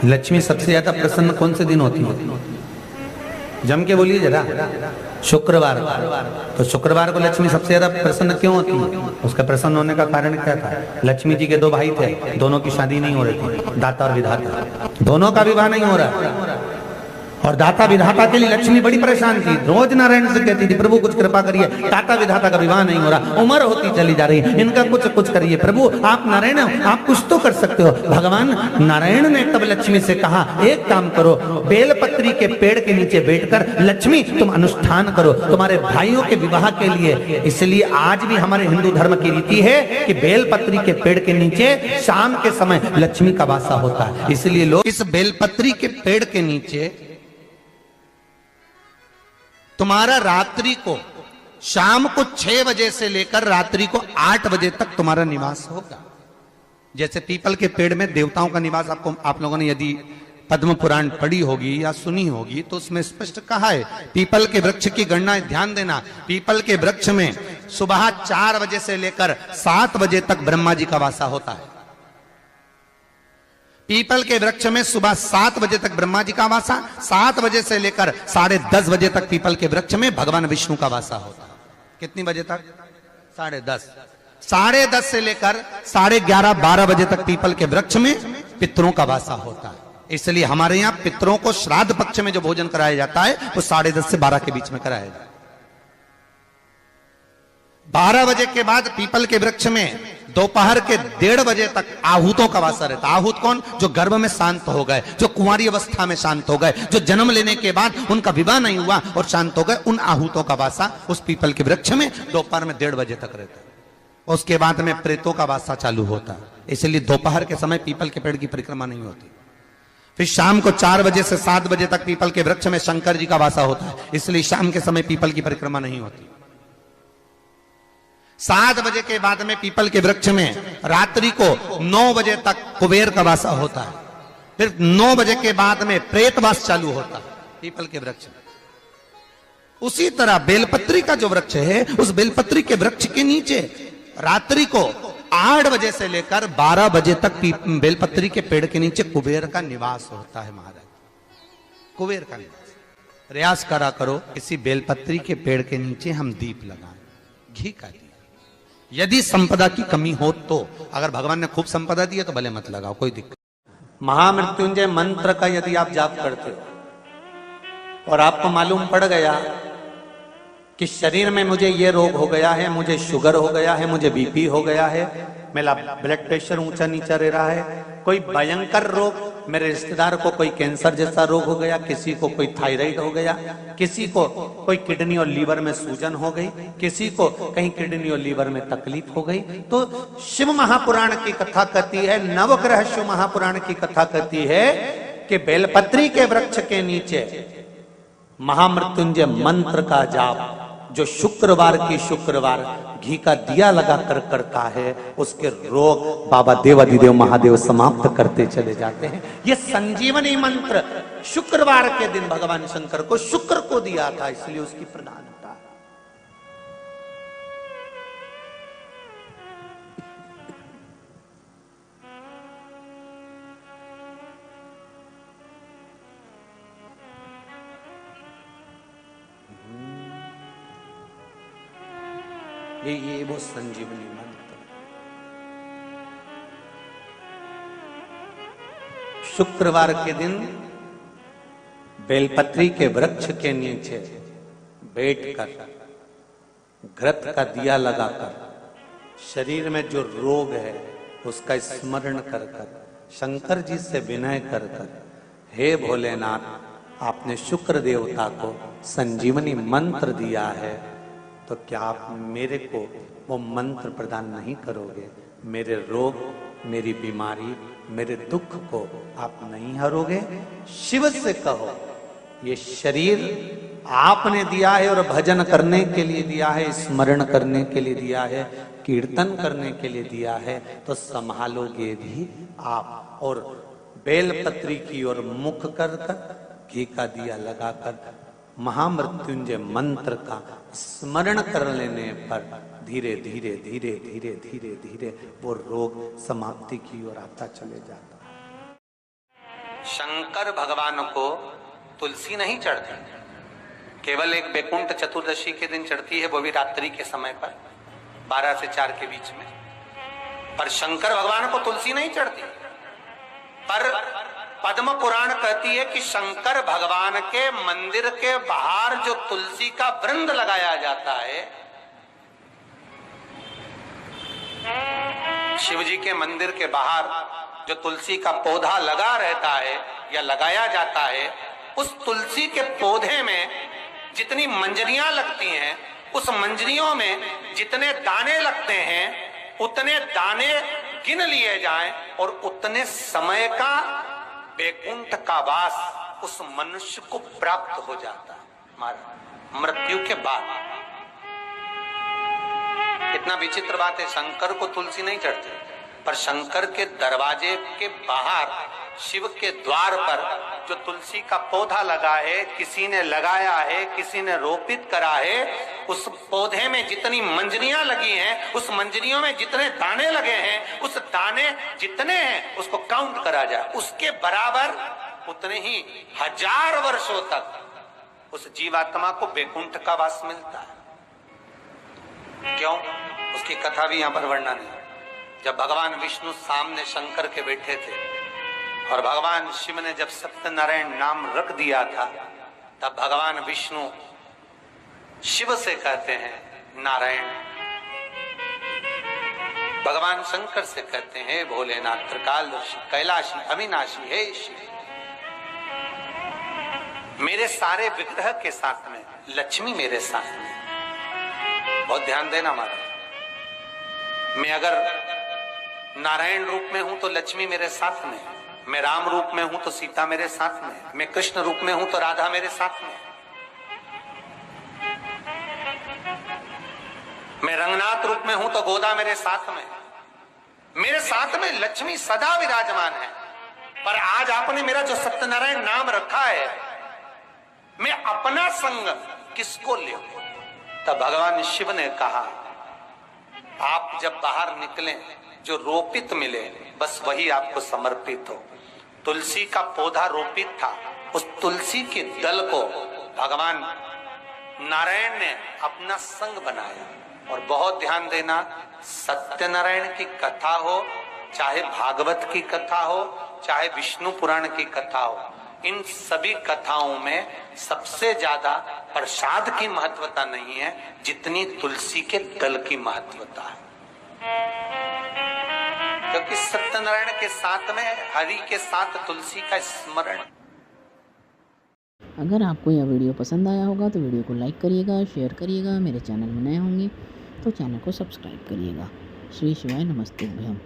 लक्ष्मी सबसे ज्यादा प्रसन्न कौन से दिन होती है? जम के बोलिए जरा। शुक्रवार। तो शुक्रवार को लक्ष्मी सबसे ज्यादा प्रसन्न क्यों होती है? उसका प्रसन्न होने का कारण क्या था? लक्ष्मी जी के दो भाई थे, दोनों की शादी नहीं हो रही थी, दाता और विधाता, दोनों का विवाह नहीं हो रहा। और दाता विधाता के लिए लक्ष्मी बड़ी परेशान थी, रोज नारायण से कहती थी प्रभु कुछ कृपा करिए, दाता विधाता का विवाह नहीं हो रहा, उम्र होती चली जा रही है, इनका कुछ करिए प्रभु, आप नारायण आप कुछ तो कर सकते हो। भगवान नारायण ने तब लक्ष्मी से कहा एक काम करो, बेलपत्री के पेड़ के नीचे बैठकर लक्ष्मी तुम अनुष्ठान करो तुम्हारे भाइयों के विवाह के लिए। इसलिए आज भी हमारे हिंदू धर्म की रीति है कि बेलपत्री के पेड़ के नीचे शाम के समय लक्ष्मी का वासा होता है। इसलिए लोग इस बेलपत्री के पेड़ के नीचे तुम्हारा रात्रि को शाम को 6 बजे से लेकर रात्रि को 8 बजे तक तुम्हारा निवास होगा। जैसे पीपल के पेड़ में देवताओं का निवास आप लोगों ने यदि पद्म पुराण पढ़ी होगी या सुनी होगी तो उसमें स्पष्ट कहा है। पीपल के वृक्ष की गणना ध्यान देना, पीपल के वृक्ष में सुबह 4 बजे से लेकर 7 बजे तक ब्रह्मा जी का वासा होता है। पीपल के वृक्ष में सुबह 7 बजे तक ब्रह्मा जी का वासा, 7 बजे से लेकर 10:30 बजे तक पीपल के वृक्ष में भगवान विष्णु का वासा होता है। कितनी बजे तक? 10:30। 10:30 से लेकर 11:30 12 बजे तक पीपल के वृक्ष में पितरों का वासा होता है। इसलिए हमारे यहाँ पितरों को श्राद्ध पक्ष में जो भोजन कराया जाता है वो 10:30 से 12 के बीच में कराया जाता है। 12 बजे के बाद पीपल के वृक्ष में दोपहर के 1:30 बजे तक आहूतों का वासा रहता है। आहूत कौन? जो गर्भ में शांत हो गए, जो कुंवारी अवस्था में शांत हो गए, जो जन्म लेने के बाद उनका विवाह नहीं हुआ और शांत हो गए, उन आहूतों का वासा उस पीपल के वृक्ष में दोपहर में 1:30 बजे तक रहता है। उसके बाद में प्रेतों का वासा चालू होता है। इसलिए दोपहर के समय पीपल के पेड़ की परिक्रमा नहीं होती। फिर शाम को 4 बजे से 7 बजे तक पीपल के वृक्ष में शंकर जी का वासा होता है। इसलिए शाम के समय पीपल की परिक्रमा नहीं होती। 7 बजे के बाद में पीपल के वृक्ष में रात्रि को 9 बजे तक कुबेर का वासा होता है। फिर 9 बजे के बाद में प्रेतवास चालू होता है पीपल के वृक्ष में। उसी तरह बेलपत्री का जो वृक्ष है, उस बेलपत्री के वृक्ष के नीचे रात्रि को 8 बजे से लेकर 12 बजे तक बेलपत्री के पेड़ के नीचे कुबेर का निवास होता है। महाराज कुबेर का निवास। प्रयास करा करो इसी बेलपत्री के पेड़ के नीचे हम दीप लगाएं, घी का दीप। यदि संपदा की कमी हो तो, अगर भगवान ने खूब संपदा दी है तो भले मत लगाओ, कोई दिक्कत। महामृत्युंजय मंत्र का यदि आप जाप करते हो और आपको मालूम पड़ गया कि शरीर में मुझे ये रोग हो गया है, मुझे शुगर हो गया है, मुझे बीपी हो गया है, मेरा ब्लड प्रेशर ऊंचा नीचा रह रहा है, कोई भयंकर रोग, मेरे रिश्तेदार को कोई कैंसर जैसा रोग हो गया, किसी को कोई थायराइड हो गया, किसी को कोई किडनी और लीवर में सूजन हो गई, किसी को कहीं किडनी और लीवर में तकलीफ हो गई, तो शिव महापुराण की कथा कहती है, नवग्रह शिव महापुराण की कथा कहती है कि बेलपत्री के वृक्ष के नीचे महामृत्युंजय मंत्र का जाप जो शुक्रवार की शुक्रवार घी का दिया लगा कर करता है, उसके रोग बाबा देवाधिदेव महादेव समाप्त करते चले जाते हैं। ये संजीवनी मंत्र शुक्रवार के दिन भगवान शंकर को शुक्र को दिया था, इसलिए उसकी प्रधानता। ये वो संजीवनी मंत्र। शुक्रवार के दिन बेलपत्री के वृक्ष के नीचे बैठकर घृत का दिया लगाकर शरीर में जो रोग है उसका स्मरण कर कर शंकर जी से विनय कर कर, हे भोलेनाथ आपने शुक्र देवता को संजीवनी मंत्र दिया है, तो क्या आप मेरे को वो मंत्र प्रदान नहीं करोगे? मेरे रोग, मेरी बीमारी, मेरे दुख को आप नहीं हरोगे? शिव से कहो ये शरीर आपने दिया है और भजन करने के लिए दिया है, स्मरण करने के लिए दिया है, कीर्तन करने के लिए दिया है, तो संभालोगे भी आप। और बेलपत्री की ओर मुख कर कर घी का दिया लगाकर महामृत्युंजय मंत्र का स्मरण कर लेने पर धीरे धीरे धीरे धीरे धीरे धीरे वो रोग समाप्ति की ओर आता चले जाता है। शंकर भगवान को तुलसी नहीं चढ़ती, केवल एक बैकुंठ चतुर्दशी के दिन चढ़ती है, वो भी रात्रि के समय पर 12 से 4 के बीच में। पर शंकर भगवान को तुलसी नहीं चढ़ती। पर पद्म पुराण कहती है कि शंकर भगवान के मंदिर के बाहर जो तुलसी का वृंद लगाया जाता है, शिव जी के मंदिर के बाहर जो तुलसी का पौधा लगा रहता है या लगाया जाता है, उस तुलसी के पौधे में जितनी मंजरियां लगती हैं, उस मंजरियों में जितने दाने लगते हैं, उतने दाने गिन लिए जाएं और उतने समय का बैकुंठ का वास उस मनुष्य को प्राप्त हो जाता है मृत्यु के बाद। कितना विचित्र बात है, शंकर को तुलसी नहीं चढ़ती, पर शंकर के दरवाजे के बाहर शिव के द्वार पर जो तुलसी का पौधा लगा है, किसी ने लगाया है, किसी ने रोपित करा है, उस पौधे में जितनी मंजरियां लगी हैं, उस मंजरियों में जितने दाने लगे हैं, उस दाने जितने हैं उसको काउंट करा जाए, उसके बराबर उतने ही 1000 वर्षों तक उस जीवात्मा को बैकुंठ का वास मिलता है। क्यों? उसकी कथा भी यहां पर वर्णन है। जब भगवान विष्णु सामने शंकर के बैठे थे और भगवान शिव ने जब सत्यनारायण नाम रख दिया था, तब भगवान विष्णु शिव से कहते हैं नारायण, भगवान शंकर से कहते हैं भोलेनाथ, त्रिकालदर्शी, कैलाशी, अविनाशी, हे शिव, मेरे सारे विग्रह के साथ में लक्ष्मी मेरे साथ में। बहुत ध्यान देना महाराज, मैं अगर नारायण रूप में हूं तो लक्ष्मी मेरे साथ में, मैं राम रूप में हूं तो सीता मेरे साथ में, मैं कृष्ण रूप में हूं तो राधा मेरे साथ में, मैं रंगनाथ रूप में हूं तो गोदा मेरे साथ में लक्ष्मी सदा विराजमान है। पर आज आपने मेरा जो सत्यनारायण नाम रखा है, मैं अपना संग किसको ले? तब भगवान शिव ने कहा, आप जब बाहर निकले, जो रोपित मिले बस वही आपको समर्पित हो। तुलसी का पौधा रोपित था, उस तुलसी के दल को भगवान नारायण ने अपना संग बनाया। और बहुत ध्यान देना, सत्यनारायण की कथा हो, चाहे भागवत की कथा हो, चाहे विष्णु पुराण की कथा हो, इन सभी कथाओं में सबसे ज्यादा प्रसाद की महत्वता नहीं है जितनी तुलसी के दल की महत्वता है। क्योंकि सत्यनारायण के साथ में हरि के साथ तुलसी का स्मरण। अगर आपको यह वीडियो पसंद आया होगा तो वीडियो को लाइक करिएगा, शेयर करिएगा। मेरे चैनल में नए होंगे तो चैनल को सब्सक्राइब करिएगा। श्री शिवाय नमस्ते भयम।